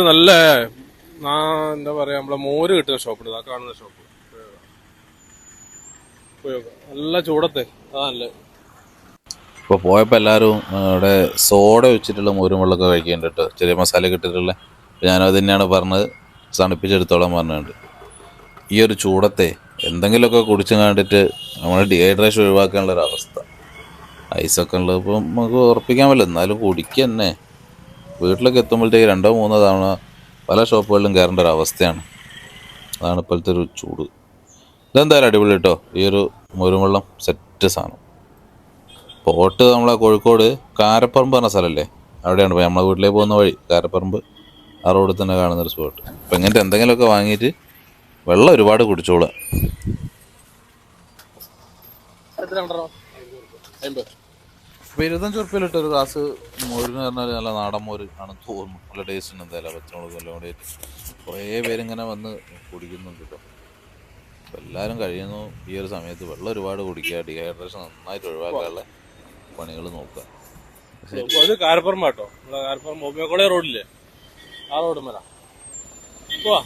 നല്ല എന്താ പറയാ നമ്മളെ മോര് കിട്ടുന്ന ഷോപ്പ് ആ കാണുന്ന ഷോപ്പ് നല്ല ചൂടത്തെ അതല്ലേ. ഇപ്പോൾ പോയപ്പോൾ എല്ലാവരും അവിടെ സോഡ വെച്ചിട്ടുള്ള മോരും വെള്ളമൊക്കെ കഴിക്കുന്നുണ്ട് കേട്ടോ, ചെറിയ മസാല ഇട്ടിട്ടുള്ള. ഞാനും അത് തന്നെയാണ് പറഞ്ഞത്, തണുപ്പിച്ചെടുത്തോളം പറഞ്ഞുകൊണ്ട്. ഈ ഒരു ചൂടത്തെ എന്തെങ്കിലുമൊക്കെ കുടിച്ചു കണ്ടിട്ട് നമ്മുടെ ഡീഹൈഡ്രേഷൻ ഒഴിവാക്കാനുള്ളൊരവസ്ഥ. ഐസൊക്കെ ഉള്ളത് ഇപ്പോൾ നമുക്ക് ഉറപ്പിക്കാൻ പറ്റില്ല, എന്നാലും കുടിക്കുക തന്നെ. വീട്ടിലൊക്കെ എത്തുമ്പോഴത്തേക്ക് 2-3 തവണ പല ഷോപ്പുകളിലും കയറേണ്ട ഒരു അവസ്ഥയാണ്. അതാണ് ഇപ്പോഴത്തെ ഒരു ചൂട്. ഇതെന്തായാലും അടിപൊളി കേട്ടോ, ഈ ഒരു മോരും വെള്ളം സെറ്റ് സാധനം. പോട്ട് നമ്മളെ കോഴിക്കോട് കാരപ്പറമ്പ് പറഞ്ഞ സ്ഥലമല്ലേ, അവിടെയാണ് പോയി നമ്മളെ വീട്ടിലേക്ക് പോകുന്ന വഴി കാരപ്പറമ്പ് ആ റോഡിൽ തന്നെ കാണുന്നൊരു സ്പോട്ട്. അപ്പം ഇങ്ങനത്തെ എന്തെങ്കിലുമൊക്കെ വാങ്ങിയിട്ട് വെള്ളം ഒരുപാട് കുടിച്ചോളുക. അപ്പോൾ 25 ഉറുപ്പിയിലിട്ട് ഒരു ഗ്ലാസ് മോരിന് പറഞ്ഞാൽ നല്ല നാടൻ മോര് ആണെന്ന് തോന്നുന്നു. നല്ല ടേസ്റ്റ് ഉണ്ട് എന്തായാലും, പച്ചമുളക് എല്ലാം കൂടി. കുറേ പേരിങ്ങനെ വന്ന് കുടിക്കുന്നുണ്ട് കേട്ടോ. അപ്പോൾ എല്ലാവരും കഴിയുന്നു ഈ ഒരു സമയത്ത് വെള്ളം ഒരുപാട് കുടിക്കുക, ഡീഹൈഡ്രേഷൻ നന്നായിട്ട് ഒഴിവാക്കാനുള്ള പണികൾ നോക്കുക. കാരപ്പുറം കേട്ടോ, കാരപ്പുറം റോഡില്ലേ, ആ റോഡ് മേല പോവാ.